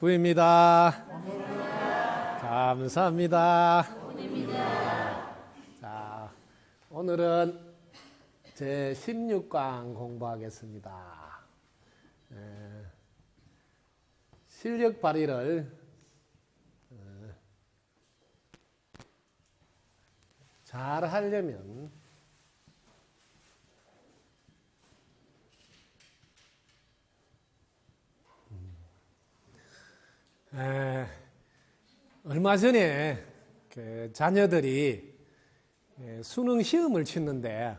부입니다. 감사합니다. 자, 오늘은 제 16강 공부하겠습니다. 실력 발휘를 잘 하려면 얼마 전에 그 자녀들이 수능 시험을 치는데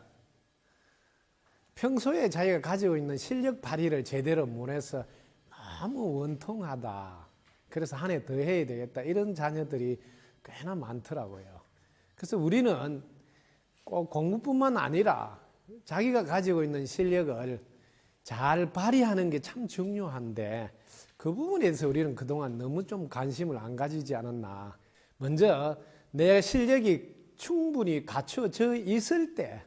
평소에 자기가 가지고 있는 실력 발휘를 제대로 못해서 너무 원통하다. 그래서 한 해 더 해야 되겠다. 이런 자녀들이 꽤나 많더라고요. 그래서 우리는 꼭 공부뿐만 아니라 자기가 가지고 있는 실력을 잘 발휘하는 게 참 중요한데 그 부분에 대해서 우리는 그동안 너무 좀 관심을 안 가지지 않았나. 먼저 내 실력이 충분히 갖춰져 있을 때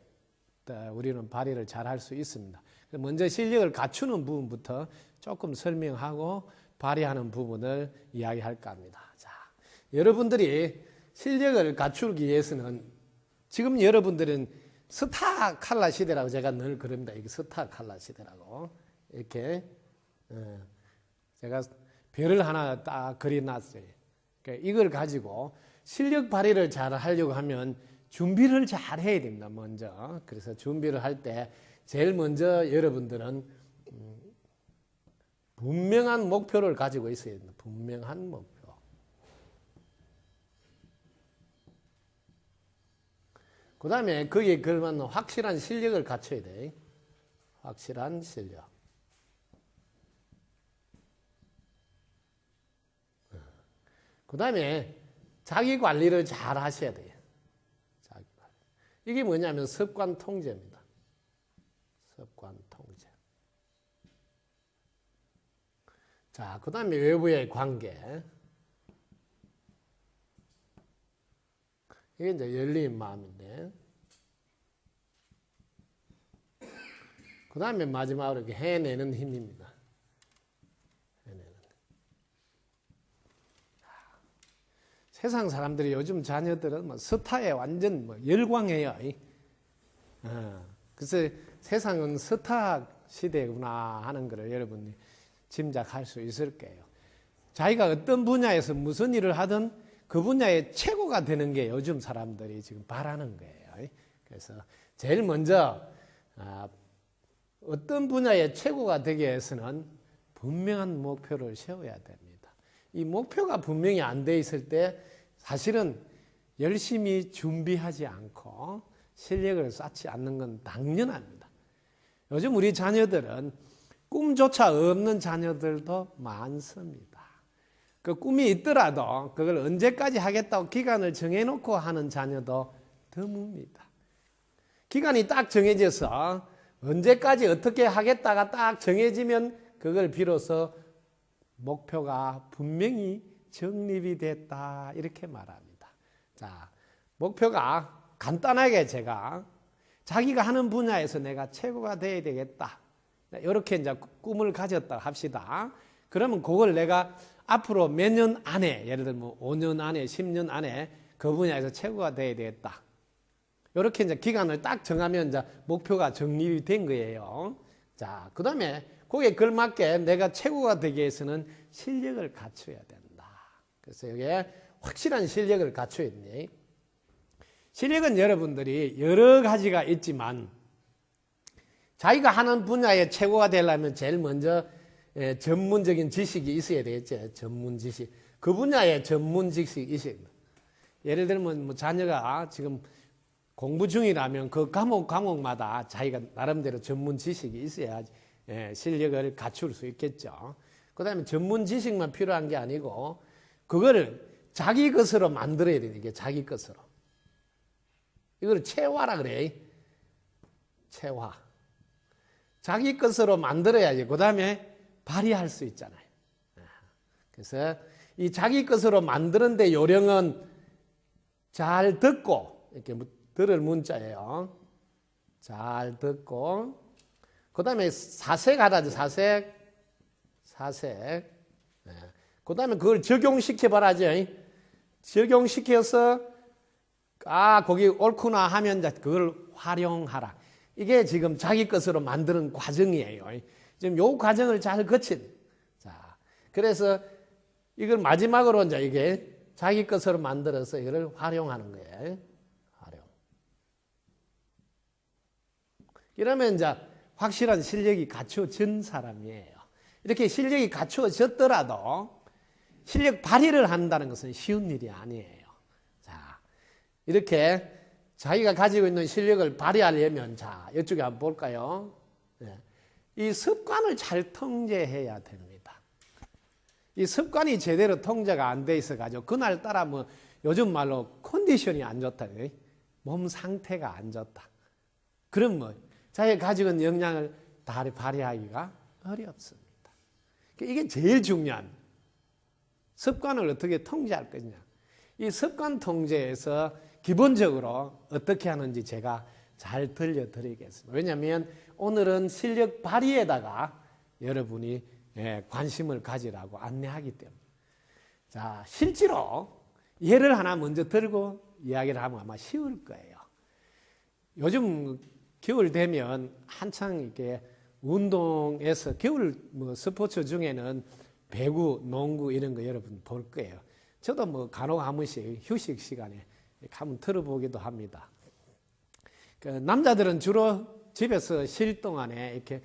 우리는 발휘를 잘 할 수 있습니다. 먼저 실력을 갖추는 부분부터 조금 설명하고 발휘하는 부분을 이야기할까 합니다. 자, 여러분들이 실력을 갖추기 위해서는 지금 여러분들은 스타 칼라 시대라고 제가 늘 그럽니다. 이게 스타 칼라 시대라고 이렇게 제가 별을 하나 딱 그려놨어요. 그러니까 이걸 가지고 실력 발휘를 잘 하려고 하면 준비를 잘 해야 됩니다. 먼저. 그래서 준비를 할 때 제일 먼저 여러분들은 분명한 목표를 가지고 있어야 됩니다. 분명한 목표. 그 다음에 거기에 걸맞는 확실한 실력을 갖춰야 돼. 확실한 실력. 그 다음에 자기 관리를 잘 하셔야 돼요. 자기 관리. 이게 뭐냐면 습관 통제입니다. 습관 통제. 자, 그 다음에 외부의 관계. 이게 이제 열린 마음인데. 그 다음에 마지막으로 이렇게 해내는 힘입니다. 세상 사람들이 요즘 자녀들은 뭐 스타에 완전 뭐 열광해요. 그래서 세상은 스타 시대구나 하는 것을 여러분이 짐작할 수 있을 거예요. 자기가 어떤 분야에서 무슨 일을 하든 그 분야의 최고가 되는 게 요즘 사람들이 지금 바라는 거예요. 그래서 제일 먼저 어떤 분야의 최고가 되기 위해서는 분명한 목표를 세워야 됩니다. 이 목표가 분명히 안 돼 있을 때 사실은 열심히 준비하지 않고 실력을 쌓지 않는 건 당연합니다. 요즘 우리 자녀들은 꿈조차 없는 자녀들도 많습니다. 그 꿈이 있더라도 그걸 언제까지 하겠다고 기간을 정해놓고 하는 자녀도 드뭅니다. 기간이 딱 정해져서 언제까지 어떻게 하겠다가 딱 정해지면 그걸 비로소 목표가 분명히 정립이 됐다 이렇게 말합니다. 자, 목표가 간단하게 제가 자기가 하는 분야에서 내가 최고가 돼야 되겠다. 이렇게 이제 꿈을 가졌다 합시다. 그러면 그걸 내가 앞으로 몇 년 안에 예를 들면 5년 안에 10년 안에 그 분야에서 최고가 돼야 되겠다. 이렇게 이제 기간을 딱 정하면 이제 목표가 정립이 된 거예요. 자, 그다음에 거기에 걸맞게 내가 최고가 되기 위해서는 실력을 갖춰야 된다. 그래서 여기에 확실한 실력을 갖춰야 되네. 실력은 여러분들이 여러 가지가 있지만 자기가 하는 분야의 최고가 되려면 제일 먼저 전문적인 지식이 있어야 되겠죠. 전문 지식. 그 분야의 전문 지식이 있어야 됩니다. 예를 들면 뭐 자녀가 지금 공부 중이라면 그 과목마다 자기가 나름대로 전문 지식이 있어야지 실력을 갖출 수 있겠죠. 그 다음에 전문 지식만 필요한 게 아니고 그거를 자기 것으로 만들어야 되는 게 자기 것으로. 이걸 체화라 그래. 체화. 자기 것으로 만들어야지. 그 다음에 발휘할 수 있잖아요. 그래서 이 자기 것으로 만드는데 요령은 잘 듣고, 이렇게 들을 문자예요. 잘 듣고, 그 다음에 사색하라죠. 사색. 그 다음에 그걸 적용시켜봐라죠. 적용시켜서 거기 옳구나 하면 그걸 활용하라. 이게 지금 자기 것으로 만드는 과정이에요. 지금 요 과정을 잘 거친. 자, 그래서 이걸 마지막으로 이제 이게 자기 것으로 만들어서 이걸 활용하는 거예요. 활용. 이러면 이제 확실한 실력이 갖춰진 사람이에요. 이렇게 실력이 갖춰졌더라도 실력 발휘를 한다는 것은 쉬운 일이 아니에요. 자, 이렇게 자기가 가지고 있는 실력을 발휘하려면, 자, 이쪽에 한번 볼까요? 네. 이 습관을 잘 통제해야 됩니다. 이 습관이 제대로 통제가 안 돼 있어가지고, 그날따라 뭐, 요즘 말로 컨디션이 안 좋다. 몸 상태가 안 좋다. 그럼 뭐, 자기가 가지고 있는 역량을 다 발휘하기가 어렵습니다. 이게 제일 중요한 습관을 어떻게 통제할 거냐. 이 습관 통제에서 기본적으로 어떻게 하는지 제가 잘 들려드리겠습니다. 왜냐하면 오늘은 실력 발휘에다가 여러분이 관심을 가지라고 안내하기 때문에. 자, 실제로 예를 하나 먼저 들고 이야기를 하면 아마 쉬울 거예요. 요즘 겨울 되면 한창 이렇게 운동에서 겨울 뭐 스포츠 중에는 배구, 농구 이런 거 여러분 볼 거예요. 저도 뭐 간혹 한 번씩 휴식 시간에 한번 들어보기도 합니다. 그 남자들은 주로 집에서 쉴 동안에 이렇게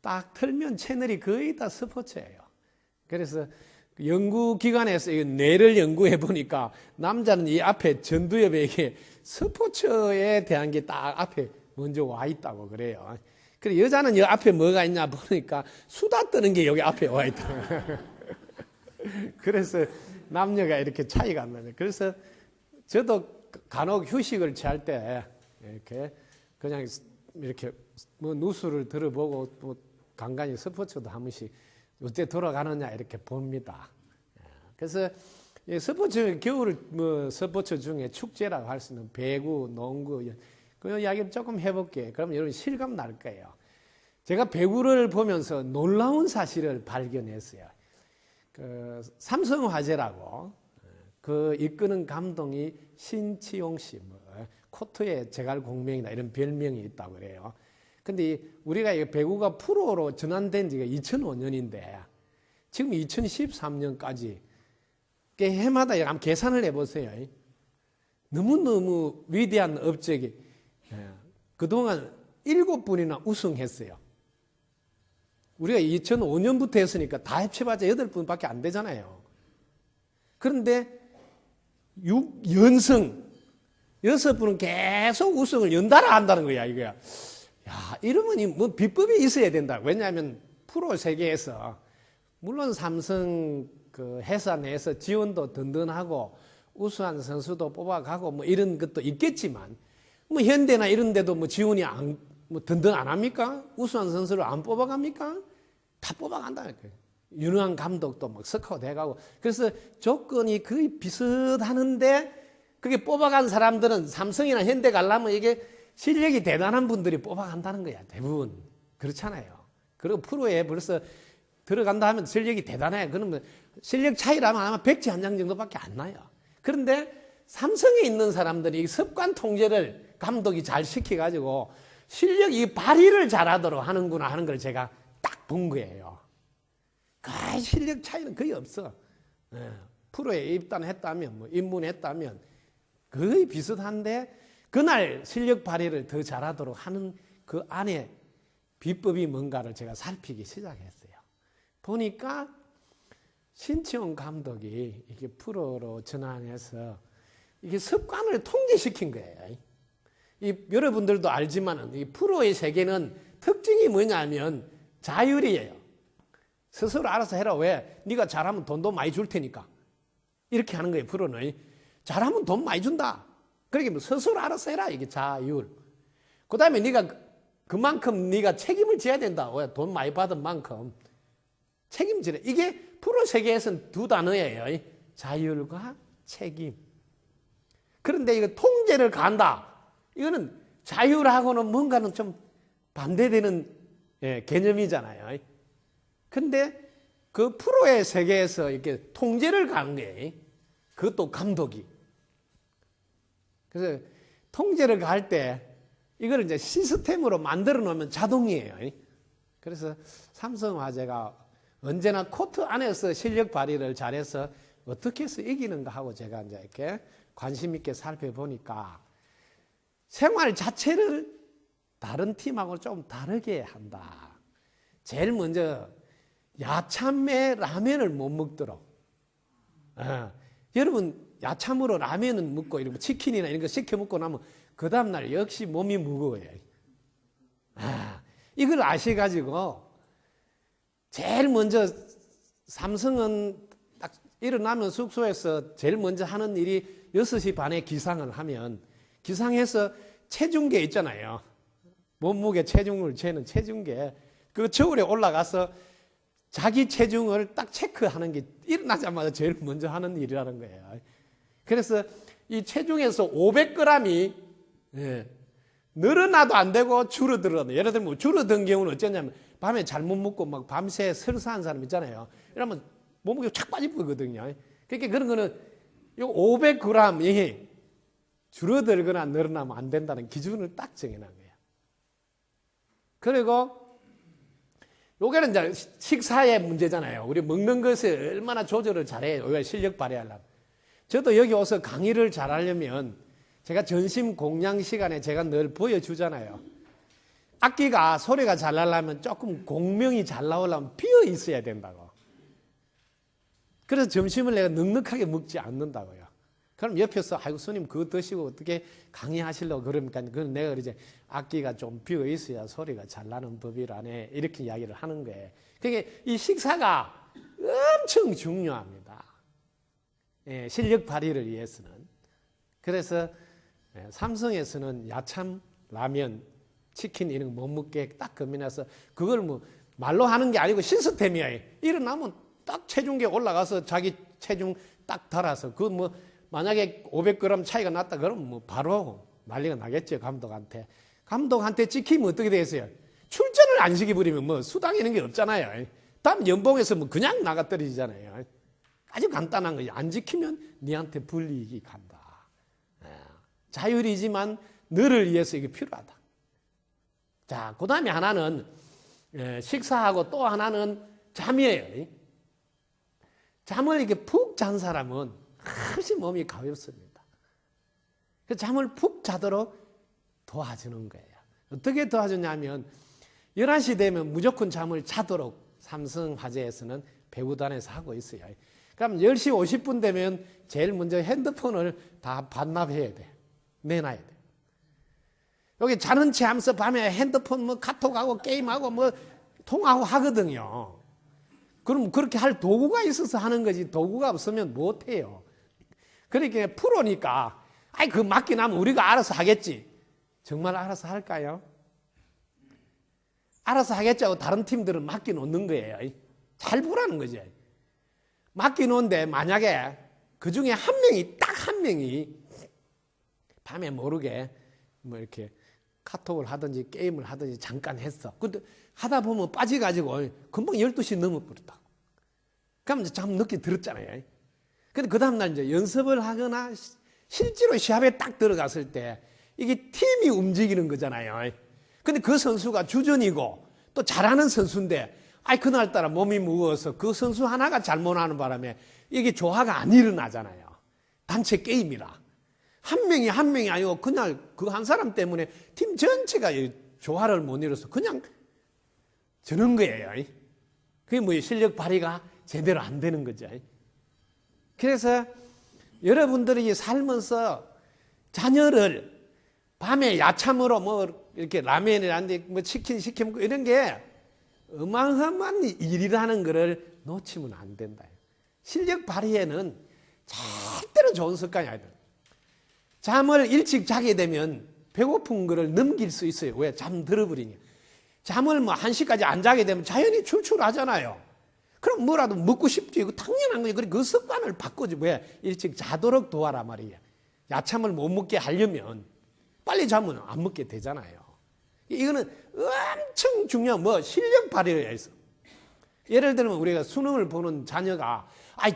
딱 틀면 채널이 거의 다 스포츠예요. 그래서 연구기관에서 뇌를 연구해 보니까 남자는 이 앞에 전두엽에 이게 스포츠에 대한 게 딱 앞에 먼저 와 있다고 그래요. 그리고 여자는 이 앞에 뭐가 있냐 보니까 수다 떠는 게 여기 앞에 와 있다. 그래서 남녀가 이렇게 차이가 안 나요. 그래서 저도 간혹 휴식을 취할 때 이렇게 그냥 이렇게 뭐 뉴스를 들어보고 또 간간히 스포츠도 한 번씩 어떻게 돌아가느냐 이렇게 봅니다. 그래서 스포츠 겨울 뭐 스포츠 중에 축제라고 할 수 있는 배구, 농구 그 이야기를 조금 해볼게요. 그러면 여러분 실감 날 거예요. 제가 배구를 보면서 놀라운 사실을 발견했어요. 그 삼성화재라고 그 이끄는 감독이 신치용 씨, 뭐 코트의 제갈공명이나 이런 별명이 있다고 그래요. 근데 우리가 배구가 프로로 전환된 지가 2005년인데 지금 2013년까지 해마다 한번 계산을 해보세요. 너무너무 위대한 업적이 그동안 7분이나 우승했어요. 우리가 2005년부터 했으니까 다 합쳐봤자 8분밖에 안 되잖아요. 그런데 6연승 6분은 계속 우승을 연달아 한다는 거야, 이거야. 야, 이러면 뭐 비법이 있어야 된다. 왜냐하면 프로 세계에서 물론 삼성 그 회사 내에서 지원도 든든하고 우수한 선수도 뽑아가고 뭐 이런 것도 있겠지만 뭐 현대나 이런 데도 뭐 지원이 뭐 든든 안 합니까? 우수한 선수를 안 뽑아갑니까? 다 뽑아간다니까요. 유능한 감독도 막 스카우트 해가고. 그래서 조건이 거의 비슷하는데 그게 뽑아간 사람들은 삼성이나 현대 가려면 이게 실력이 대단한 분들이 뽑아간다는 거야. 대부분. 그렇잖아요. 그리고 프로에 벌써 들어간다 하면 실력이 대단해. 그러면 실력 차이라면 아마 백지 한 장 정도밖에 안 나요. 그런데 삼성에 있는 사람들이 습관 통제를 감독이 잘 시켜가지고 실력 이 발휘를 잘하도록 하는구나 하는 걸 제가 딱 본 거예요. 거의 실력 차이는 거의 없어. 프로에 입단했다면 뭐 입문했다면 거의 비슷한데 그날 실력 발휘를 더 잘하도록 하는 그 안에 비법이 뭔가를 제가 살피기 시작했어요. 보니까 신치용 감독이 이게 프로로 전환해서 이게 습관을 통제시킨 거예요. 여러분들도 알지만 이 프로의 세계는 특징이 뭐냐면 자율이에요. 스스로 알아서 해라. 왜? 네가 잘하면 돈도 많이 줄 테니까. 이렇게 하는 거예요. 프로는. 잘하면 돈 많이 준다. 그러니까 스스로 알아서 해라. 이게 자율. 그 다음에 네가 그만큼 네가 책임을 져야 된다. 왜? 돈 많이 받은 만큼 책임지래. 이게 프로 세계에서는 두 단어예요. 자율과 책임. 그런데 이거 통제를 간다. 이거는 자율하고는 뭔가는 좀 반대되는 개념이잖아요. 근데 그 프로의 세계에서 이렇게 통제를 가는 거예요. 그것도 감독이. 그래서 통제를 갈 때 이걸 이제 시스템으로 만들어 놓으면 자동이에요. 그래서 삼성화재가 언제나 코트 안에서 실력 발휘를 잘해서 어떻게 해서 이기는가 하고 제가 이제 이렇게 관심 있게 살펴보니까 생활 자체를 다른 팀하고 좀 다르게 한다. 제일 먼저 야참에 라면을 못 먹도록. 여러분 야참으로 라면을 먹고 이런 치킨이나 이런 거 시켜 먹고 나면 그 다음날 역시 몸이 무거워요. 이걸 아셔가지고 제일 먼저 삼성은 딱 일어나면 숙소에서 제일 먼저 하는 일이 6시 반에 기상을 하면 기상해서 체중계 있잖아요. 몸무게 체중을 재는 체중계. 그 저울에 올라가서 자기 체중을 딱 체크하는 게 일어나자마자 제일 먼저 하는 일이라는 거예요. 그래서 이 체중에서 500g이 늘어나도 안 되고 줄어들어도, 예를 들면 줄어든 경우는 어쩌냐면 밤에 잘못 먹고 막 밤새 설사한 사람 있잖아요. 이러면 몸무게가 착 빠지거든요. 그러니까 그런 거는 이 500g이 줄어들거나 늘어나면 안 된다는 기준을 딱 정해놓은 거예요. 그리고 요게는 이제 식사의 문제잖아요. 우리 먹는 것을 얼마나 조절을 잘해요. 왜 실력 발휘하려면. 저도 여기 와서 강의를 잘하려면 제가 전심 공양 시간에 제가 늘 보여주잖아요. 악기가 소리가 잘 나려면 조금 공명이 잘 나오려면 비어 있어야 된다고. 그래서 점심을 내가 넉넉하게 먹지 않는다고요. 그럼 옆에서 아이고 스님 그거 드시고 어떻게 강의하시려고 그럽니까? 그건 내가 이제 악기가 좀 비어 있어야 소리가 잘 나는 법이라네 이렇게 이야기를 하는 거예요. 그러니까 이 식사가 엄청 중요합니다. 예, 실력 발휘를 위해서는. 그래서 삼성에서는 야참, 라면, 치킨 이런 거 못 먹게 딱 금해놔서 그걸 뭐 말로 하는 게 아니고 시스템이에요. 일어나면 딱 체중계 올라가서 자기 체중 딱 달아서 그 뭐 만약에 500g 차이가 났다 그러면 뭐 바로 난리가 나겠죠. 감독한테. 감독한테 찍히면 어떻게 되겠어요? 출전을 안 시켜버리면 뭐 수당 이런 게 없잖아요. 다음 연봉에서 뭐 그냥 나가 떨어지잖아요. 아주 간단한 거예요. 안 지키면 니한테 불이익이 간다. 자율이지만 너를 위해서 이게 필요하다. 자, 그 다음에 하나는 식사하고 또 하나는 잠이에요. 잠을 이렇게 푹 잔 사람은 훨씬 몸이 가볍습니다. 그래서 잠을 푹 자도록 도와주는 거예요. 어떻게 도와주냐면 11시 되면 무조건 잠을 자도록 삼성화재에서는 배우단에서 하고 있어요. 그럼 10시 50분 되면 제일 먼저 핸드폰을 다 반납해야 돼. 내놔야 돼. 여기 자는 체 하면서 밤에 핸드폰 뭐 카톡하고 게임하고 뭐 통화하고 하거든요. 그럼 그렇게 할 도구가 있어서 하는 거지 도구가 없으면 못해요. 그러니까 프로니까 아이 그 맡기 나면 우리가 알아서 하겠지. 정말 알아서 할까요? 알아서 하겠지 하고 다른 팀들은 맡겨 놓는 거예요. 잘 보라는 거지. 맡겨 놓은데 만약에 그 중에 한 명이 딱 한 명이 밤에 모르게 뭐 이렇게 카톡을 하든지 게임을 하든지 잠깐 했어. 근데 하다 보면 빠져가지고 금방 12시 넘어버렸다. 그럼 이제 잠 늦게 들었잖아요. 근데 그 다음날 이제 연습을 하거나 실제로 시합에 딱 들어갔을 때 이게 팀이 움직이는 거잖아요. 근데 그 선수가 주전이고 또 잘하는 선수인데 아이 그날따라 몸이 무거워서 그 선수 하나가 잘못하는 바람에 이게 조화가 안 일어나잖아요. 단체 게임이라. 한 명이 아니고 그날 그 한 사람 때문에 팀 전체가 조화를 못 이뤄서 그냥 저는 거예요. 그게 뭐 실력 발휘가 제대로 안 되는 거죠. 그래서 여러분들이 살면서 자녀를 밤에 야참으로 뭐 이렇게 라면이라는데 뭐 치킨 시켜 먹고 이런 게 어마어마한 일이라는 것을 놓치면 안 된다. 실력 발휘에는 절대로 좋은 습관이 아니다. 잠을 일찍 자게 되면 배고픈 거를 넘길 수 있어요. 왜? 잠 들어버리니. 잠을 뭐 1시까지 안 자게 되면 자연히 출출하잖아요. 그럼 뭐라도 먹고 싶지. 이거 당연한 거예요. 그 습관을 바꾸지. 왜? 일찍 자도록 도와라 말이에요. 야참을 못 먹게 하려면 빨리 자면 안 먹게 되잖아요. 이거는 엄청 중요한 뭐 실력 발휘를 해서. 예를 들면 우리가 수능을 보는 자녀가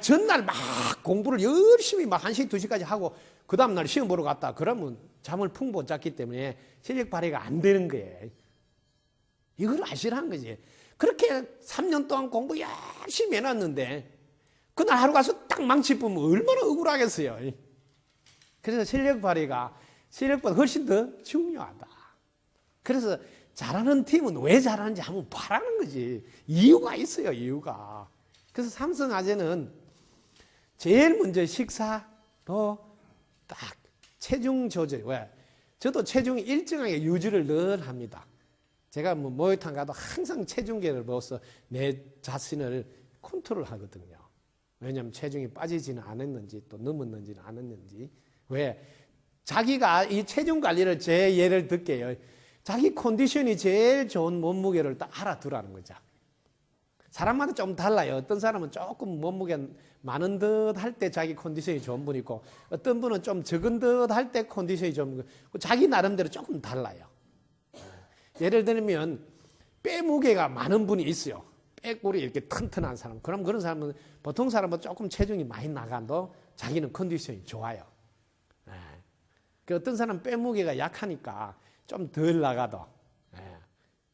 전날 막 공부를 열심히 막 1시, 2시까지 하고 그 다음날 시험 보러 갔다. 그러면 잠을 푹 못 잤기 때문에 실력 발휘가 안 되는 거예요. 이걸 아시라는 거지. 그렇게 3년 동안 공부 열심히 해놨는데 그날 하루 가서 딱 망치 뿌면 얼마나 억울하겠어요. 그래서 실력 발휘가 실력보다 훨씬 더 중요하다. 그래서 잘하는 팀은 왜 잘하는지 한번 봐라는 거지. 이유가 있어요, 이유가. 그래서 삼성 아재는 제일 먼저 식사로 딱 체중 조절. 왜? 저도 체중 일정하게 유지를 늘 합니다. 제가 뭐 목욕탕 가도 항상 체중계를 넣어서 내 자신을 컨트롤 하거든요. 왜냐하면 체중이 빠지지는 않았는지 또 넘었는지는 않았는지. 왜? 자기가 이 체중 관리를 제 예를 들게요. 자기 컨디션이 제일 좋은 몸무게를 딱 알아두라는 거죠. 사람마다 좀 달라요. 어떤 사람은 조금 몸무게 많은 듯 할 때 자기 컨디션이 좋은 분 있고 어떤 분은 좀 적은 듯 할 때 컨디션이 좋은 분 있고 자기 나름대로 조금 달라요. 예를 들면 뼈 무게가 많은 분이 있어요. 뼈골이 이렇게 튼튼한 사람. 그럼 그런 사람은 보통 사람은 조금 체중이 많이 나가도 자기는 컨디션이 좋아요. 그 어떤 사람은 뼈 무게가 약하니까 좀 덜 나가도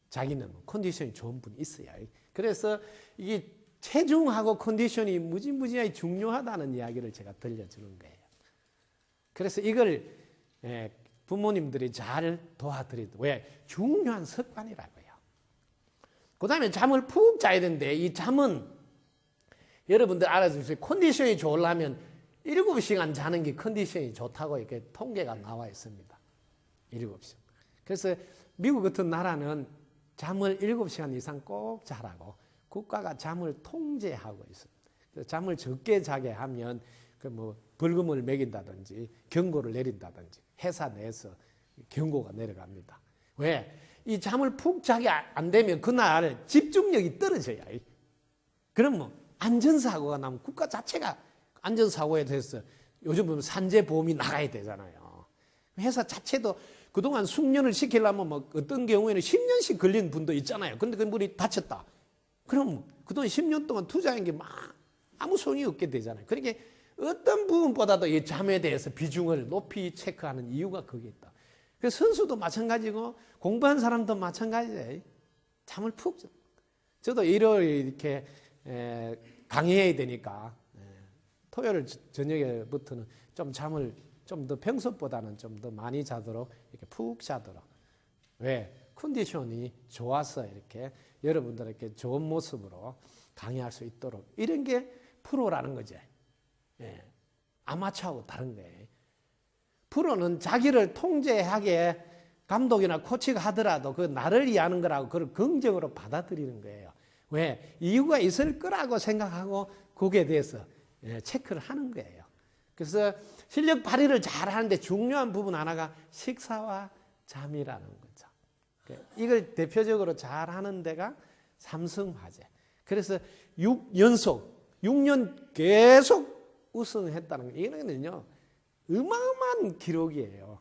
자기는 컨디션이 좋은 분이 있어요. 그래서 이게 체중하고 컨디션이 무지무지하게 중요하다는 이야기를 제가 들려주는 거예요. 그래서 이걸 부모님들이 잘 도와드리도 왜? 중요한 습관이라고요. 그 다음에 잠을 푹 자야 되는데 이 잠은 여러분들 알아주세요. 컨디션이 좋으려면 7시간 자는 게 컨디션이 좋다고 이렇게 통계가 나와 있습니다. 7시간. 그래서 미국 같은 나라는 잠을 7시간 이상 꼭 자라고 국가가 잠을 통제하고 있습니다. 그래서 잠을 적게 자게 하면 그 뭐 벌금을 매긴다든지 경고를 내린다든지 회사 내에서 경고가 내려갑니다. 왜? 이 잠을 푹 자게 안 되면 그날 집중력이 떨어져요. 그럼 뭐 안전사고가 나면 국가 자체가 안전사고에 대해서 요즘 보면 산재보험이 나가야 되잖아요. 회사 자체도 그동안 숙련을 시키려면 뭐 어떤 경우에는 10년씩 걸린 분도 있잖아요. 그런데 그 분이 다쳤다. 그럼 그동안 10년 동안 투자한 게 막 아무 소용이 없게 되잖아요. 그러니까 어떤 부분보다도 이 잠에 대해서 비중을 높이 체크하는 이유가 거기에 있다. 그래서 선수도 마찬가지고 공부한 사람도 마찬가지예요. 잠을 푹 자. 저도 일요일 이렇게 강의해야 되니까 토요일 저녁에부터는 좀 잠을 좀 더 평소보다는 좀 더 많이 자도록 이렇게 푹 자도록. 왜? 컨디션이 좋아서 이렇게 여러분들에게 좋은 모습으로 강의할 수 있도록 이런 게 프로라는 거죠. 아마추어하고 다른 거예요. 프로는 자기를 통제하게 감독이나 코치가 하더라도 그 나를 위하는 거라고 그걸 긍정으로 받아들이는 거예요. 왜? 이유가 있을 거라고 생각하고 거기에 대해서 체크를 하는 거예요. 그래서 실력 발휘를 잘 하는데 중요한 부분 하나가 식사와 잠이라는 거죠. 이걸 대표적으로 잘 하는 데가 삼성화재. 그래서 6년 계속 우승했다는 거. 이거는요, 어마어마한 기록이에요.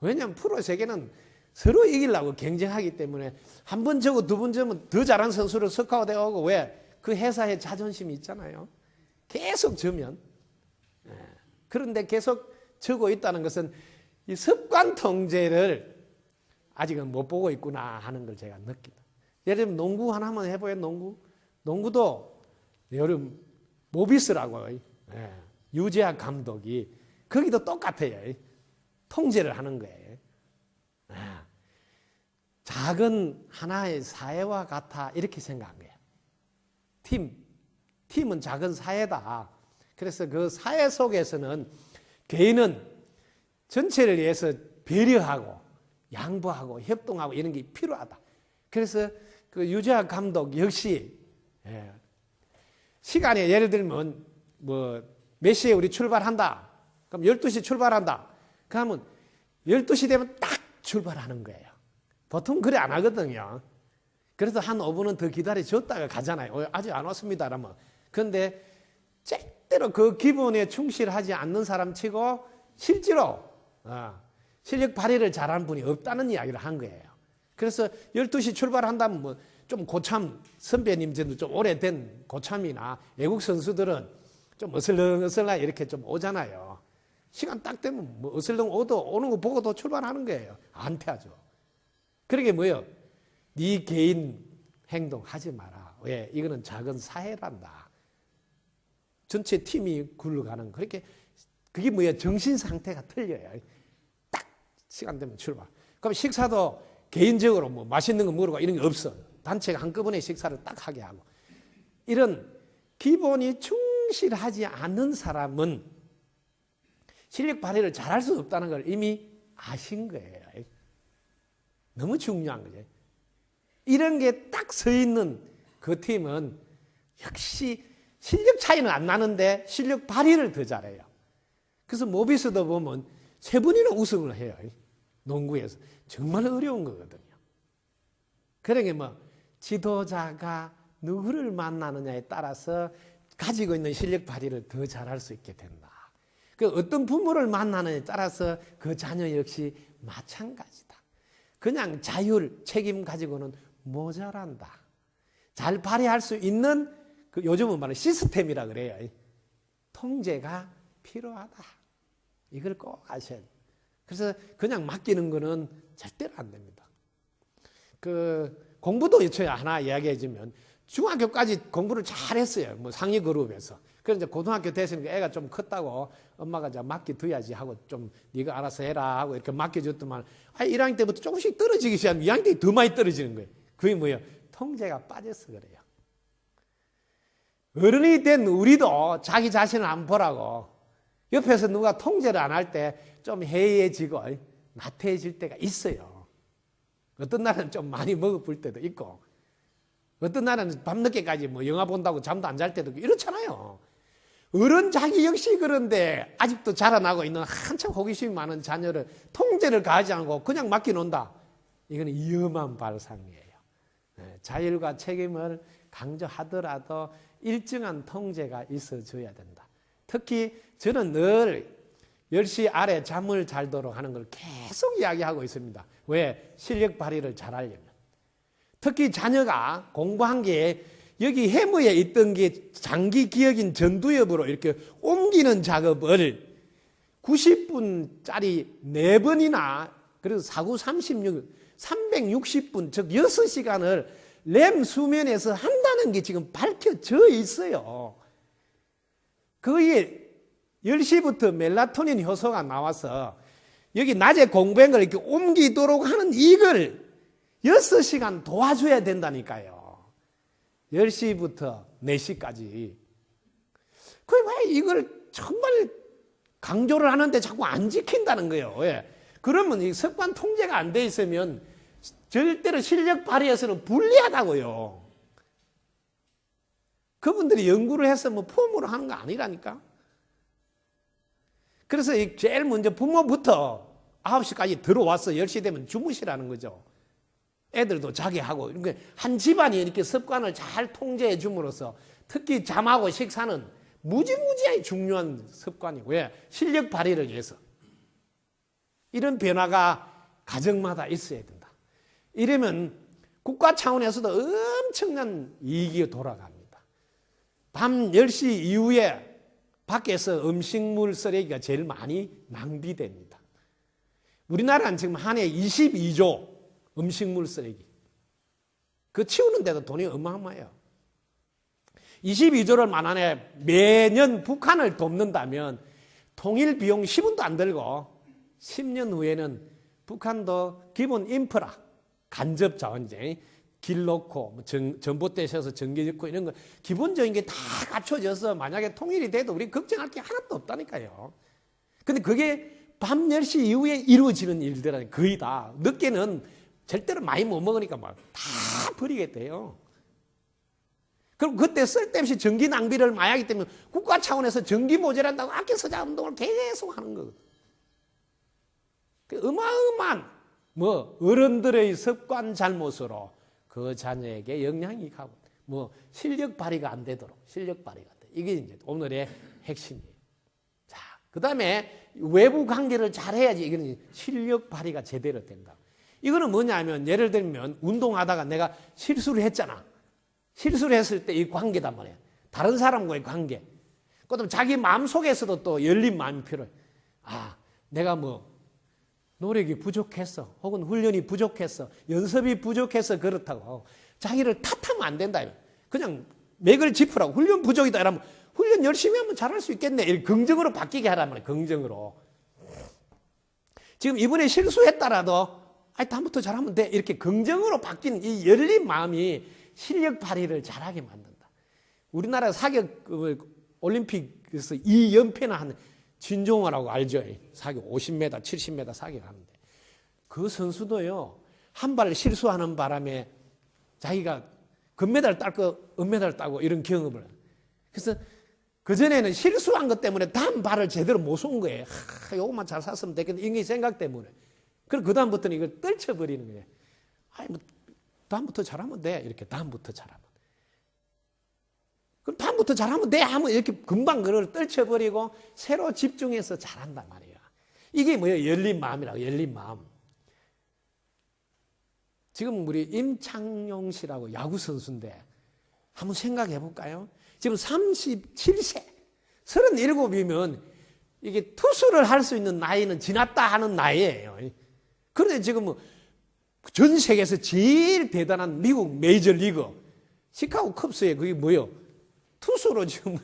왜냐하면 프로 세계는 서로 이기려고 경쟁하기 때문에 한 번 저고 두 번 저면 더 잘하는 선수를 스카우트해 오고 왜? 그 회사의 자존심이 있잖아요. 계속 져면. 그런데 계속 져고 있다는 것은 이 습관 통제를 아직은 못 보고 있구나 하는 걸 제가 느낀다. 예를 들면 농구 하나만 해봐요. 농구도 여름 모비스라고 유재학 감독이 거기도 똑같아요. 통제를 하는 거예요. 작은 하나의 사회와 같아 이렇게 생각한 거예요. 팀은 작은 사회다. 그래서 그 사회 속에서는 개인은 전체를 위해서 배려하고 양보하고 협동하고 이런 게 필요하다. 그래서 그 유재학 감독 역시 시간에 예를 들면 뭐 몇 시에 우리 출발한다. 그럼 12시 출발한다. 그러면 12시 되면 딱 출발하는 거예요. 보통 그래 안 하거든요. 그래서 한 5분은 더 기다려줬다가 가잖아요. 아직 안 왔습니다. 그러면. 그런데 절대로 그 기본에 충실하지 않는 사람 치고 실제로 실력 발휘를 잘하는 분이 없다는 이야기를 한 거예요. 그래서 12시 출발한다면 뭐 좀 고참 선배님들도 좀 오래된 고참이나 외국 선수들은 좀 어슬렁어슬렁 이렇게 좀 오잖아요. 시간 딱 되면 뭐 어슬렁 오는 거 보고도 출발하는 거예요. 안 패하죠. 그러게 뭐예요? 네 개인 행동 하지 마라. 왜? 이거는 작은 사회란다. 전체 팀이 굴러가는 거. 그게 뭐예요? 정신 상태가 틀려요. 딱 시간 되면 출발. 그럼 식사도 개인적으로 뭐 맛있는 거 먹으러 이런 게 없어. 단체가 한꺼번에 식사를 딱 하게 하고. 이런 기본이 충실하지 않는 사람은 실력 발휘를 잘할 수 없다는 걸 이미 아신 거예요. 너무 중요한 거죠. 이런 게 딱 서 있는 그 팀은 역시 실력 차이는 안 나는데 실력 발휘를 더 잘해요. 그래서 모비스도 보면 3번이나 우승을 해요. 농구에서. 정말 어려운 거거든요. 그러게 뭐 지도자가 누구를 만나느냐에 따라서 가지고 있는 실력 발휘를 더 잘할 수 있게 된다. 그 어떤 부모를 만나느냐에 따라서 그 자녀 역시 마찬가지다. 그냥 자율, 책임 가지고는 모자란다. 잘 발휘할 수 있는 그 요즘은 말하는 시스템이라 그래요. 통제가 필요하다. 이걸 꼭 아셔야 돼요. 그래서 그냥 맡기는 거는 절대로 안 됩니다. 그 공부도 제가 하나 이야기해 주면 중학교까지 공부를 잘했어요. 뭐 상위 그룹에서. 그래서 이제 고등학교 됐으니까 애가 좀 컸다고 엄마가 이제 맡겨둬야지 하고 좀 네가 알아서 해라 하고 이렇게 맡겨줬더만 1학년 때부터 조금씩 떨어지기 시작하면 2학년 때 더 많이 떨어지는 거예요. 그게 뭐예요? 통제가 빠져서 그래요. 어른이 된 우리도 자기 자신을 안 보라고 옆에서 누가 통제를 안 할 때 좀 해이해지고 나태해질 때가 있어요. 어떤 날은 좀 많이 먹어볼 때도 있고 어떤 날은 밤늦게까지 뭐 영화 본다고 잠도 안 잘 때도 있고 이렇잖아요. 어른 자기 역시 그런데 아직도 자라나고 있는 한참 호기심이 많은 자녀를 통제를 가하지 않고 그냥 맡겨놓는다. 이건 위험한 발상이에요. 자율과 책임을 강조하더라도 일정한 통제가 있어줘야 된다. 특히 저는 늘 10시 아래 잠을 잘도록 하는 걸 계속 이야기하고 있습니다. 왜? 실력 발휘를 잘하려면. 특히 자녀가 공부한 게 여기 해무에 있던 게 장기 기억인 전두엽으로 이렇게 옮기는 작업을 90분짜리 4번이나 그래서 4, 9, 36, 360분 즉 6시간을 램 수면에서 한다는 게 지금 밝혀져 있어요. 거기에 10시부터 멜라토닌 효소가 나와서 여기 낮에 공부한 걸 이렇게 옮기도록 하는 이걸 6시간 도와줘야 된다니까요. 10시부터 4시까지. 왜 이걸 정말 강조를 하는데 자꾸 안 지킨다는 거예요. 왜? 그러면 이 습관 통제가 안 돼 있으면 절대로 실력 발휘에서는 불리하다고요. 그분들이 연구를 해서 뭐 폼으로 하는 거 아니라니까. 그래서 제일 먼저 부모부터 9시까지 들어와서 10시 되면 주무시라는 거죠. 애들도 자게 하고. 그러니까 한 집안이 이렇게 습관을 잘 통제해 줌으로써 특히 잠하고 식사는 무지무지하게 중요한 습관이고, 왜? 실력 발휘를 위해서. 이런 변화가 가정마다 있어야 된다. 이러면 국가 차원에서도 엄청난 이익이 돌아갑니다. 밤 10시 이후에 밖에서 음식물 쓰레기가 제일 많이 낭비됩니다. 우리나라는 지금 한 해 22조 음식물 쓰레기. 그 치우는데도 돈이 어마어마해요. 22조를 만원에 매년 북한을 돕는다면 통일 비용 10원도 안 들고 10년 후에는 북한도 기본 인프라, 간접 자원제, 길 놓고 전봇대 세워서 전기 짓고 이런 거 기본적인 게 다 갖춰져서 만약에 통일이 돼도 우리 걱정할 게 하나도 없다니까요. 근데 그게 밤 10시 이후에 이루어지는 일들은 거의 다. 늦게는 절대로 많이 못 먹으니까 막 다 버리게 돼요. 그럼 그때 쓸데없이 전기 낭비를 많이 하기 때문에 국가 차원에서 전기 모자란다고 아껴 쓰자 운동을 계속 하는 거거든. 어마어마한 어른들의 습관 잘못으로 그 자녀에게 영향이 가고 실력 발휘가 안 되도록 실력 발휘가 돼. 이게 이제 오늘의 핵심이에요. 자, 그다음에 외부 관계를 잘 해야지 이거는 실력 발휘가 제대로 된다. 이거는 뭐냐면 예를 들면 운동하다가 내가 실수를 했잖아. 실수를 했을 때 이 관계단 말이야. 다른 사람과의 관계. 그다음 자기 마음속에서도 또 열린 마음이 필요해. 아, 내가 뭐 노력이 부족했어. 혹은 훈련이 부족했어. 연습이 부족해서 그렇다고. 자기를 탓하면 안 된다. 그냥 맥을 짚으라고. 훈련 부족이다. 이러면 훈련 열심히 하면 잘할 수 있겠네. 이렇게 긍정으로 바뀌게 하란 말이야. 긍정으로. 지금 이번에 실수했다라도 다음부터 잘하면 돼. 이렇게 긍정으로 바뀌는 이 열린 마음이 실력 발휘를 잘하게 만든다. 우리나라 사격 올림픽에서 2연패나 한 진종호라고 알죠? 사격 50m, 70m 사격하는데 그 선수도요. 한 발 실수하는 바람에 자기가 금메달 따고 은메달 따고 이런 경험을 해요. 그래서 그전에는 실수한 것 때문에 다음 발을 제대로 못 쏜 거예요. 요것만 잘 쐈으면 되겠네. 이게 생각 때문에. 그리고 그다음부터는 이걸 떨쳐버리는 거예요. 뭐 다음부터 잘하면 돼. 이렇게 다음부터 잘하면 돼. 그럼 다음부터 잘하면 돼. 하면 이렇게 금방 그걸 떨쳐버리고 새로 집중해서 잘한단 말이에요. 이게 뭐예요? 열린 마음이라고. 열린 마음. 지금 우리 임창용 씨라고 야구 선수인데 한번 생각해 볼까요? 지금 37세, 37이면 이게 투수를 할 수 있는 나이는 지났다 하는 나이예요. 그런데 지금 전 세계에서 제일 대단한 미국 메이저리그 시카고 컵스에 그게 뭐예요? 투수로 지금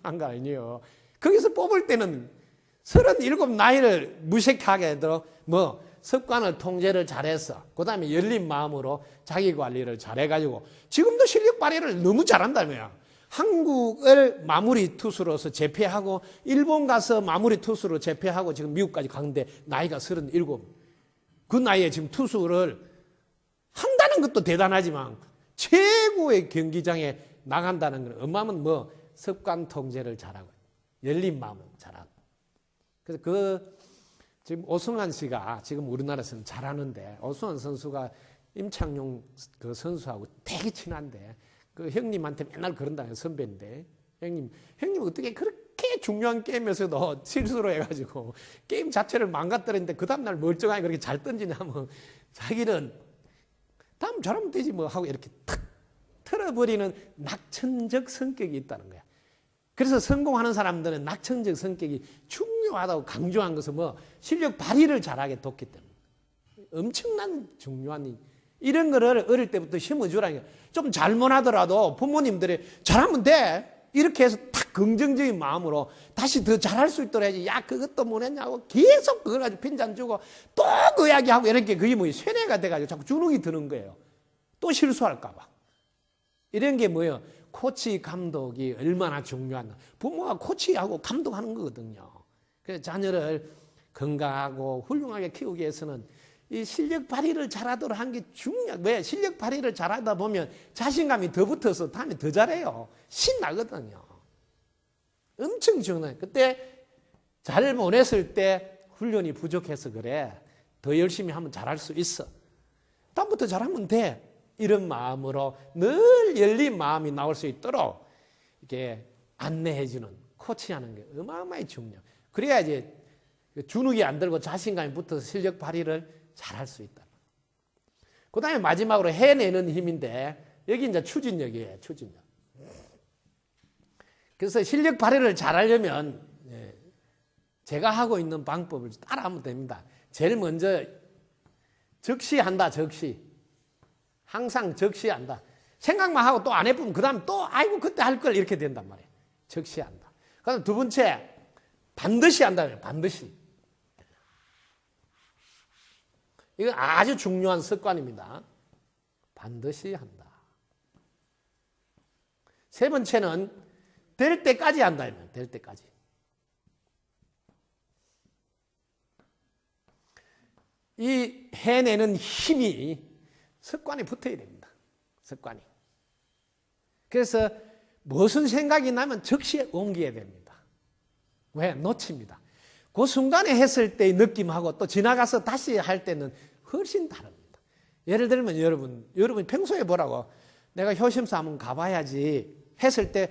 한 거 아니에요. 거기서 뽑을 때는 37 나이를 무색하게 해도 습관을 통제를 잘했어. 그 다음에 열린 마음으로 자기 관리를 잘해가지고 지금도 실력 발휘를 너무 잘한다며요. 한국을 마무리 투수로서 재패하고 일본 가서 마무리 투수로 재패하고 지금 미국까지 가는데 나이가 37. 그 나이에 지금 투수를 한다는 것도 대단하지만 최고의 경기장에 나간다는 건 엄마는 습관 통제를 잘하고 열린 마음을 잘하고. 그래서 지금 오승환 씨가 지금 우리나라에서는 잘하는데 오승환 선수가 임창용 그 선수하고 되게 친한데 그 형님한테 맨날 그런다는 선배인데 형님 어떻게 그렇게 중요한 게임에서도 실수로 해가지고 게임 자체를 망가뜨렸는데 그 다음날 멀쩡하게 그렇게 잘 던지냐면 자기는 다음 잘하면 되지 뭐 하고 이렇게 탁 틀어버리는 낙천적 성격이 있다는 거야. 그래서 성공하는 사람들은 낙천적 성격이 중요하다고 강조한 것은 실력 발휘를 잘하게 돕기 때문에 엄청난 중요한 이런 거를 어릴 때부터 심어주라는 거야. 좀 잘못하더라도 부모님들이 잘하면 돼. 이렇게 해서 탁 긍정적인 마음으로 다시 더 잘할 수 있도록 해야지. 야, 그것도 못했냐고 계속 그걸 가지고 핀잔 주고 또 그 이야기하고 이렇게 그게 세뇌가 돼가지고 자꾸 주눅이 드는 거예요. 또 실수할까봐. 이런 게 뭐예요? 코치, 감독이 얼마나 중요한 부모가 코치하고 감독하는 거거든요. 그래서 자녀를 건강하고 훌륭하게 키우기 위해서는 이 실력 발휘를 잘하도록 하는 게 중요해요. 왜? 실력 발휘를 잘하다 보면 자신감이 더 붙어서 다음에 더 잘해요. 신나거든요. 엄청 중요해요. 그때 잘 못했을 때 훈련이 부족해서 그래. 더 열심히 하면 잘할 수 있어. 다음부터 잘하면 돼. 이런 마음으로 늘 열린 마음이 나올 수 있도록 이렇게 안내해주는 코치하는 게 어마어마하게 중요해요. 그래야 이제 주눅이 안 들고 자신감이 붙어서 실력 발휘를 잘할 수 있다. 그 다음에 마지막으로 해내는 힘인데 여기 이제 추진력이에요. 추진력. 그래서 실력 발휘를 잘하려면 제가 하고 있는 방법을 따라하면 됩니다. 제일 먼저 적시한다. 적시. 항상 적시한다. 생각만 하고 또 안 해보면 그 다음 또 아이고 그때 할 걸 이렇게 된단 말이에요. 적시한다. 그다음 두 번째 반드시 한다. 반드시. 이건 아주 중요한 습관입니다. 반드시 한다. 세 번째는 될 때까지 한다. 될 때까지. 이 해내는 힘이 습관이 붙어야 됩니다. 습관이. 그래서 무슨 생각이 나면 즉시 옮겨야 됩니다. 왜? 놓칩니다. 그 순간에 했을 때의 느낌하고 또 지나가서 다시 할 때는 훨씬 다릅니다. 예를 들면 여러분 평소에 보라고 내가 효심사 한번 가봐야지 했을 때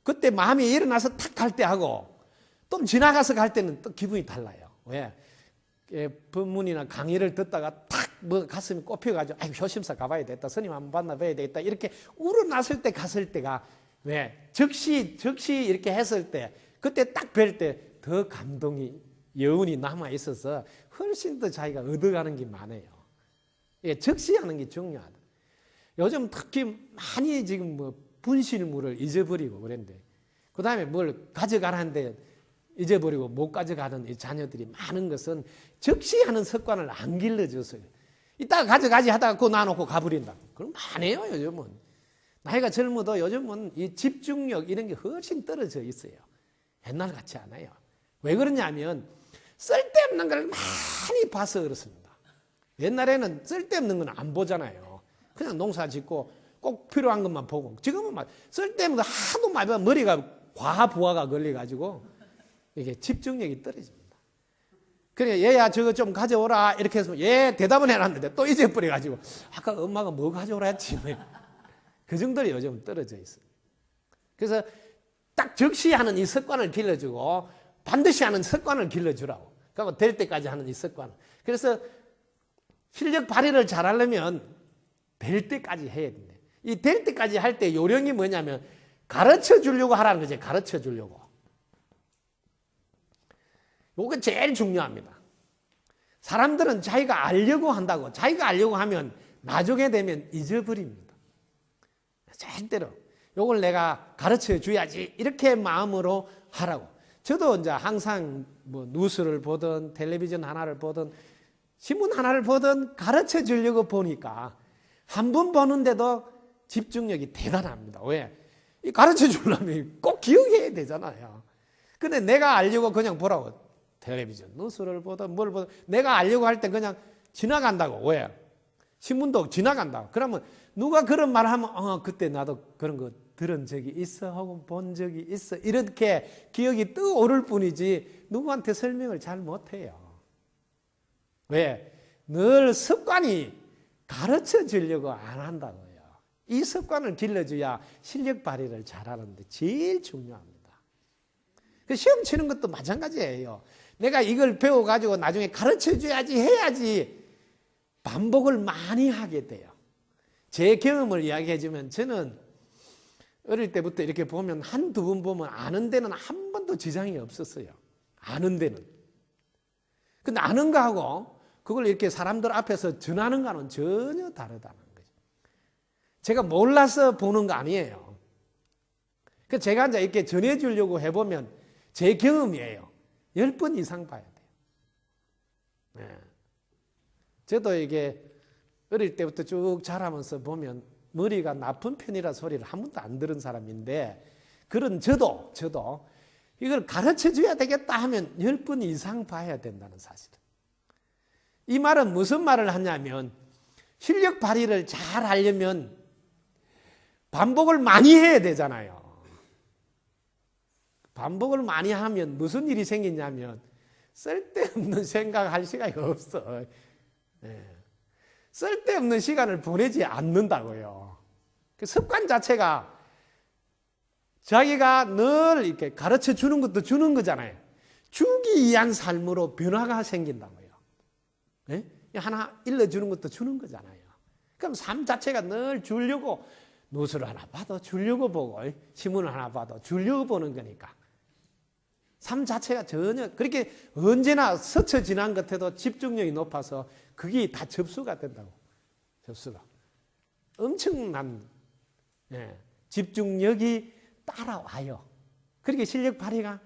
그때 마음이 일어나서 탁 갈 때 하고 또 지나가서 갈 때는 또 기분이 달라요. 왜? 법문이나 강의를 듣다가 탁 뭐 가슴이 꼽혀가지고 아이고 효심사 가봐야 되겠다. 스님 한번 만나봐야 되겠다. 이렇게 우러났을 때 갔을 때가 왜 즉시 이렇게 했을 때 그때 딱 뵐 때 더 감동이 여운이 남아 있어서 훨씬 더 자기가 얻어가는 게 많아요. 예, 적시하는 게 중요하다. 요즘 특히 많이 지금 뭐 분실물을 잊어버리고 그랬는데 그 다음에 뭘 가져가라는데 잊어버리고 못 가져가는 이 자녀들이 많은 것은 적시하는 습관을 안 길러줘서요. 이따가 가져가지 하다가 그거 놔놓고 가버린다. 그럼 안 해요, 요즘은. 나이가 젊어도 요즘은 이 집중력 이런 게 훨씬 떨어져 있어요. 옛날 같지 않아요. 왜 그러냐면 쓸데없는 걸 많이 봐서 그렇습니다. 옛날에는 쓸데없는 건 안 보잖아요. 그냥 농사 짓고 꼭 필요한 것만 보고 지금은 막 쓸데없는 거 하도 많이 보면 머리가 과부하가 걸려가지고 이게 집중력이 떨어집니다. 그래 얘야 저거 좀 가져오라 이렇게 해서 얘 대답은 해놨는데 또 잊어버려가지고 아까 엄마가 뭐 가져오라 했지 그 정도로 요즘 떨어져 있어요. 그래서 딱 적시하는 이 습관을 길러주고 반드시 하는 습관을 길러주라고. 그러면 될 때까지 하는 이 습관. 그래서 실력 발휘를 잘하려면 될 때까지 해야 된다. 이 될 때까지 할 때 요령이 뭐냐면 가르쳐 주려고 하라는 거지. 가르쳐 주려고. 이게 제일 중요합니다. 사람들은 자기가 알려고 한다고. 자기가 알려고 하면 나중에 되면 잊어버립니다. 절대로. 이걸 내가 가르쳐 줘야지. 이렇게 마음으로 하라고. 저도 이제 항상 뭐 뉴스를 보든 텔레비전 하나를 보든 신문 하나를 보든 가르쳐 주려고 보니까 한 번 보는데도 집중력이 대단합니다. 왜? 이 가르쳐 주려면 꼭 기억해야 되잖아요. 근데 내가 알려고 그냥 보라고. 텔레비전, 뉴스를 보든 뭘 보든 내가 알려고 할 때 그냥 지나간다고. 왜? 신문도 지나간다고. 그러면 누가 그런 말 하면 그때 나도 그런 거 들은 적이 있어 혹은 본 적이 있어 이렇게 기억이 떠오를 뿐이지 누구한테 설명을 잘 못해요. 왜? 늘 습관이 가르쳐 주려고 안 한다고요. 이 습관을 길러줘야 실력 발휘를 잘하는데 제일 중요합니다. 시험 치는 것도 마찬가지예요. 내가 이걸 배워가지고 나중에 가르쳐 줘야지 해야지 반복을 많이 하게 돼요. 제 경험을 이야기해 주면 저는 어릴 때부터 이렇게 보면 한두 번 보면 아는 데는 한 번도 지장이 없었어요. 아는 데는. 근데 아는 거하고 그걸 이렇게 사람들 앞에서 전하는 거는 전혀 다르다는 거죠. 제가 몰라서 보는 거 아니에요. 그래서 제가 이제 이렇게 전해주려고 해보면 제 경험이에요. 10번 이상 봐야 돼요. 네. 저도 이게 어릴 때부터 쭉 자라면서 보면 머리가 나쁜 편이라 소리를 한 번도 안 들은 사람인데 그런 저도 이걸 가르쳐 줘야 되겠다 하면 10번 이상 봐야 된다는 사실. 이 말은 무슨 말을 하냐면 실력 발휘를 잘 하려면 반복을 많이 해야 되잖아요. 반복을 많이 하면 무슨 일이 생기냐면 쓸데없는 생각할 시간이 없어. 네. 쓸데없는 시간을 보내지 않는다고요. 그 습관 자체가 자기가 늘 이렇게 가르쳐 주는 것도 주는 거잖아요. 주기 위한 삶으로 변화가 생긴다고요. 네? 하나 일러주는 것도 주는 거잖아요. 그럼 삶 자체가 늘 주려고 노트를 하나 봐도 주려고 보고 신문을 하나 봐도 주려고 보는 거니까 삶 자체가 전혀 그렇게 언제나 스쳐 지난 것 같아도 집중력이 높아서 그게 다 접수가 된다고. 접수가. 엄청난 집중력이 따라와요. 그렇게 실력 발휘가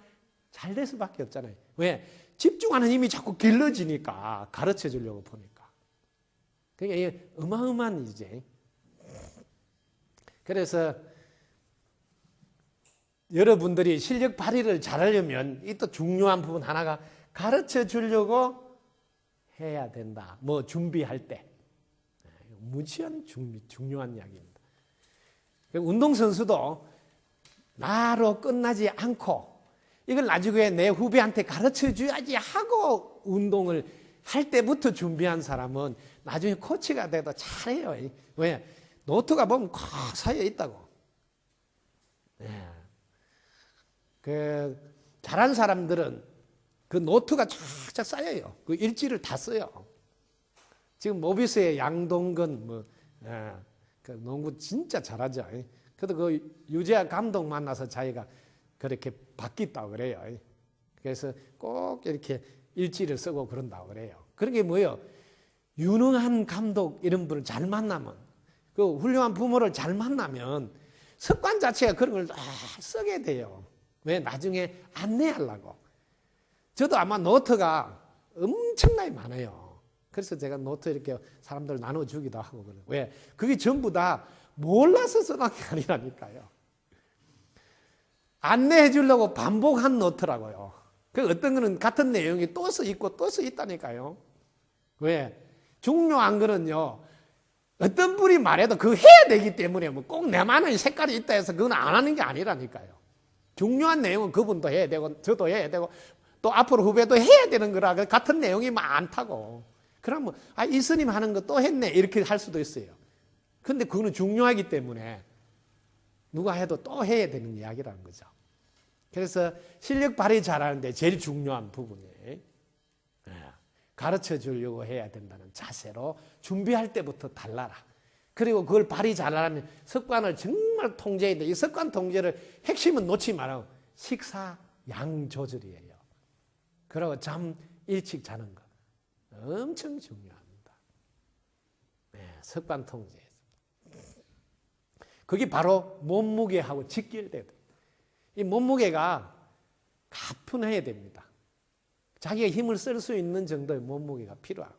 잘 될 수밖에 없잖아요. 왜? 집중하는 힘이 자꾸 길러지니까 가르쳐 주려고 보니까. 그러니까 이게 어마어마한 이제. 그래서 여러분들이 실력 발휘를 잘하려면 이 또 중요한 부분 하나가 가르쳐 주려고 해야 된다. 뭐 준비할 때. 무지한 중요한 이야기입니다. 운동선수도 나로 끝나지 않고 이걸 나중에 내 후배한테 가르쳐 줘야지 하고 운동을 할 때부터 준비한 사람은 나중에 코치가 돼도 잘해요. 왜? 노트가 보면 콱 쌓여 있다고. 네. 잘한 사람들은 그 노트가 쫙쫙 쌓여요. 그 일지를 다 써요. 지금 모비스의 양동근 그 농구 진짜 잘하죠. 그래도 그 유재하 감독 만나서 자기가 그렇게 바뀌었다고 그래요. 그래서 꼭 이렇게 일지를 쓰고 그런다고 그래요. 그런 게 뭐예요? 유능한 감독 이런 분을 잘 만나면, 그 훌륭한 부모를 잘 만나면 습관 자체가 그런 걸 다 쓰게 돼요. 왜? 나중에 안내하려고. 저도 아마 노트가 엄청나게 많아요. 그래서 제가 노트 이렇게 사람들 나눠주기도 하고 그래요. 왜? 그게 전부 다 몰라서 써놓은 게 아니라니까요. 안내해 주려고 반복한 노트라고요. 그 어떤 거는 같은 내용이 또 써 있고 또 써 있다니까요. 왜? 중요한 거는요, 어떤 분이 말해도 그거 해야 되기 때문에 뭐 꼭 내만의 색깔이 있다 해서 그건 안 하는 게 아니라니까요. 중요한 내용은 그분도 해야 되고 저도 해야 되고 또 앞으로 후배도 해야 되는 거라 같은 내용이 많다고. 그러면 이 스님 하는 거 또 했네 이렇게 할 수도 있어요. 근데 그거는 중요하기 때문에 누가 해도 또 해야 되는 이야기라는 거죠. 그래서 실력 발휘 잘하는데 제일 중요한 부분이 가르쳐 주려고 해야 된다는 자세로 준비할 때부터 달라라. 그리고 그걸 발휘 잘하려면 습관을 정말 통제해야 돼. 이 습관 통제를 핵심은 놓지 말고 식사 양 조절이에요. 그리고 잠 일찍 자는 거 엄청 중요합니다. 습관 통제. 그게 바로 몸무게하고 직결돼요. 이 몸무게가 가뿐해야 됩니다. 자기가 힘을 쓸 수 있는 정도의 몸무게가 필요하고,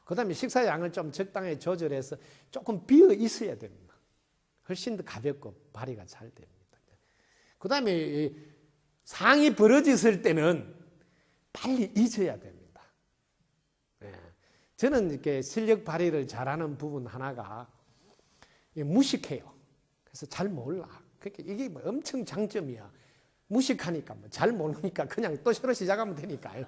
그 다음에 식사 양을 좀 적당히 조절해서 조금 비어 있어야 됩니다. 훨씬 더 가볍고 발휘가 잘 됩니다. 그 다음에 상이 벌어졌을 때는 빨리 잊어야 됩니다. 저는 이렇게 실력 발휘를 잘하는 부분 하나가 무식해요. 그래서 잘 몰라. 그러니까 이게 뭐 엄청 장점이야. 무식하니까 뭐 잘 모르니까 그냥 또 새로 시작하면 되니까요.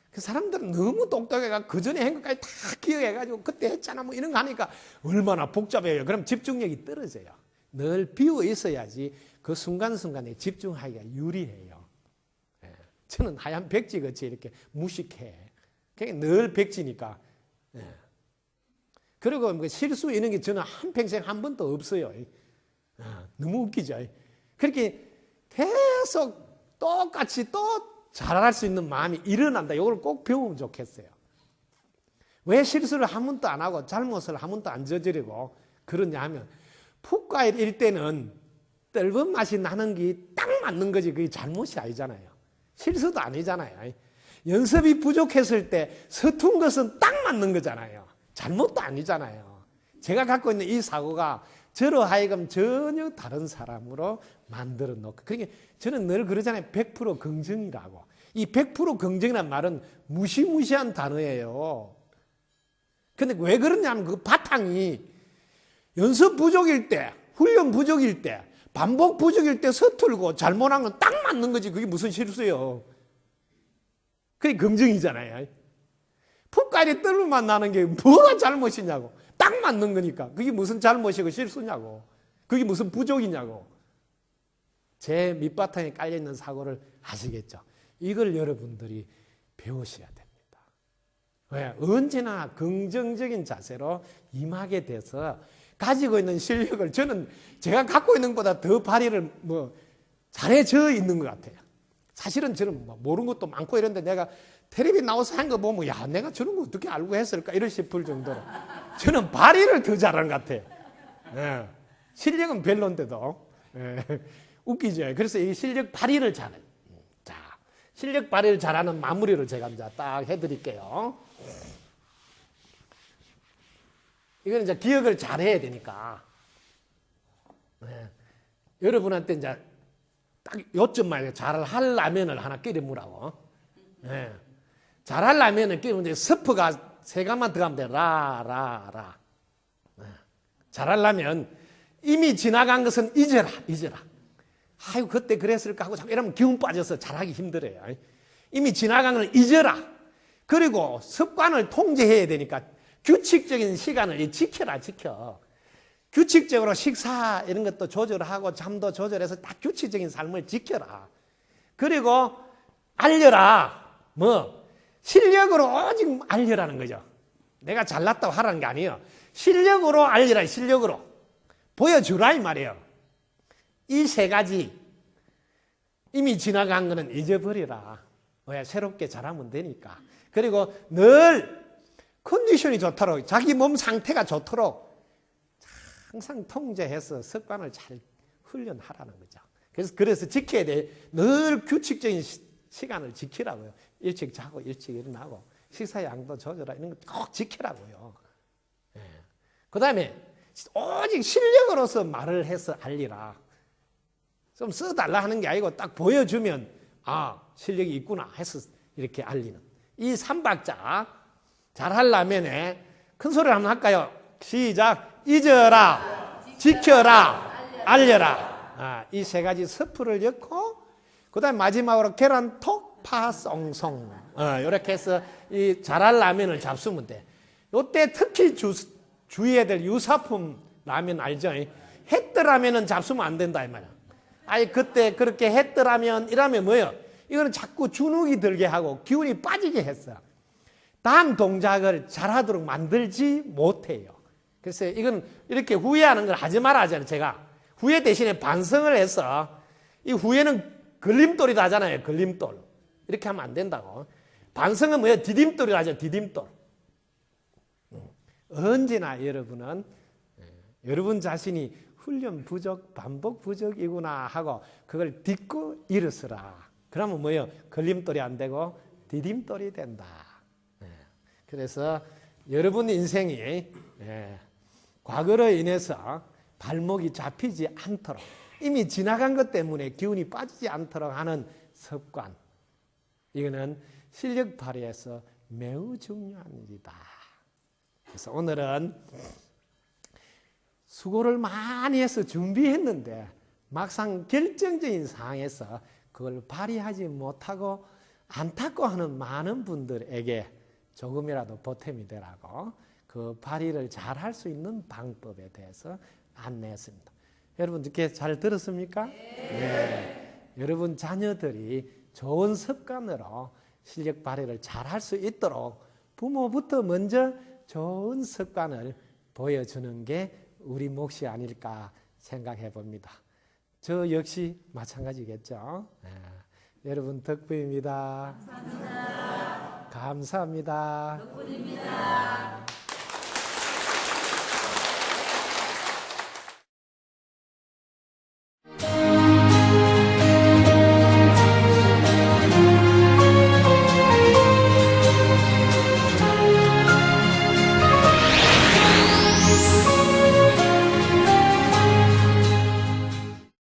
그 사람들은 너무 똑똑해가 그 전에 한 것까지 다 기억해가지고 그때 했잖아 뭐 이런 거 하니까 얼마나 복잡해요. 그럼 집중력이 떨어져요. 늘 비워 있어야지 그 순간순간에 집중하기가 유리해요. 저는 하얀 백지같이 이렇게 무식해. 그러니까 늘 백지니까. 그리고 뭐 실수 이런 게 저는 한평생 한 번도 없어요. 너무 웃기죠. 그렇게 계속 똑같이 또 잘할 수 있는 마음이 일어난다. 이걸 꼭 배우면 좋겠어요. 왜 실수를 한 번도 안 하고 잘못을 한 번도 안 저지르고 그러냐 하면 풋과일 때는 떫은 맛이 나는 게 딱 맞는 거지 그게 잘못이 아니잖아요. 실수도 아니잖아요. 연습이 부족했을 때 서툰 것은 딱 맞는 거잖아요. 잘못도 아니잖아요. 제가 갖고 있는 이 사고가 저로 하여금 전혀 다른 사람으로 만들어 놓고. 그러니까 저는 늘 그러잖아요. 100% 긍정이라고. 이 100% 긍정이라는 말은 무시무시한 단어예요. 근데 왜 그러냐면 그 바탕이 연습 부족일 때, 훈련 부족일 때, 반복 부족일 때 서툴고 잘못한 건 딱 맞는 거지. 그게 무슨 실수예요. 그게 긍정이잖아요. 풋갈이 뜰만 나는 게 뭐가 잘못이냐고. 딱 맞는 거니까. 그게 무슨 잘못이고 실수냐고. 그게 무슨 부족이냐고. 제 밑바탕에 깔려있는 사고를 아시겠죠? 이걸 여러분들이 배우셔야 됩니다. 왜? 언제나 긍정적인 자세로 임하게 돼서 가지고 있는 실력을 저는 제가 갖고 있는 것보다 더 발휘를 잘해져 있는 것 같아요. 사실은 저는 모르는 것도 많고 이런데 내가 텔레비 나와서 한 거 보면 야 내가 저런 거 어떻게 알고 했을까 이럴 싶을 정도로 저는 발휘를 더 잘하는 것 같아요. 실력은 별론데도 웃기죠. 그래서 이 실력 발휘를 잘해요. 자, 실력 발휘를 잘하는 마무리를 제가 이제 딱 해드릴게요. 이건 이제 기억을 잘해야 되니까 여러분한테 이제 딱 요점만 잘하려면을 하나 끼리무라고. 잘하려면은 끼리면 이제 스프가 세 가만 들어가면 돼. 라. 잘하려면 이미 지나간 것은 잊어라. 아이고 그때 그랬을까 하고 이러면 기운 빠져서 잘하기 힘들어요. 이미 지나간 걸 잊어라. 그리고 습관을 통제해야 되니까 규칙적인 시간을 지켜. 규칙적으로 식사 이런 것도 조절하고 잠도 조절해서 딱 규칙적인 삶을 지켜라. 그리고 알려라. 실력으로 오직 알려라는 거죠. 내가 잘났다고 하라는 게 아니에요. 실력으로 알려라. 실력으로 보여주라 이 말이에요. 이 세 가지 이미 지나간 거는 잊어버리라. 왜? 새롭게 잘하면 되니까. 그리고 늘 컨디션이 좋도록, 자기 몸 상태가 좋도록 항상 통제해서 습관을 잘 훈련하라는 거죠. 그래서 지켜야 돼. 늘 규칙적인 시간을 지키라고요. 일찍 자고 일찍 일어나고 식사 양도 조절하고 이런 거 꼭 지키라고요. 예. 그 다음에 오직 실력으로서 말을 해서 알리라. 좀 써달라 하는 게 아니고 딱 보여주면 아 실력이 있구나 해서 이렇게 알리는 이 3박자 잘하려면 큰 소리로 한번 할까요? 시작. 잊어라, 지켜라, 알려라. 이 세 가지 스프를 넣고 그 다음에 마지막으로 계란 톡 파 송송 이렇게 해서 이 잘할 라면을 잡수면 돼. 이때 특히 주의해야 될 유사품 라면 알죠? 햇뜨라면은 잡수면 안 된다 이 말이야. 아니 그때 그렇게 햇뜨라면 이라면 뭐예요? 이거는 자꾸 주눅이 들게 하고 기운이 빠지게 했어. 다음 동작을 잘하도록 만들지 못해요. 그래서 이건 이렇게 후회하는 걸 하지 말아 하잖아요. 제가 후회 대신에 반성을 해서 이 후회는 걸림돌이다 하잖아요. 걸림돌. 이렇게 하면 안 된다고. 반성은 뭐예요? 디딤돌이라 하죠. 디딤돌. 언제나 여러분은 여러분 자신이 훈련 부족, 반복 부족이구나 하고 그걸 딛고 일어서라. 그러면 뭐예요? 걸림돌이 안 되고 디딤돌이 된다. 그래서 여러분 인생이 과거로 인해서 발목이 잡히지 않도록 이미 지나간 것 때문에 기운이 빠지지 않도록 하는 습관. 이거는 실력 발휘에서 매우 중요한 일이다. 그래서 오늘은 수고를 많이 해서 준비했는데 막상 결정적인 상황에서 그걸 발휘하지 못하고 안타까워하는 많은 분들에게 조금이라도 보탬이 되라고 그 발휘를 잘 할 수 있는 방법에 대해서 안내했습니다. 여러분 이렇게 잘 들었습니까? 네. 여러분 자녀들이 좋은 습관으로 실력 발휘를 잘 할 수 있도록 부모부터 먼저 좋은 습관을 보여주는 게 우리 몫이 아닐까 생각해 봅니다. 저 역시 마찬가지겠죠. 여러분 덕분입니다. 감사합니다. 감사합니다. 덕분입니다.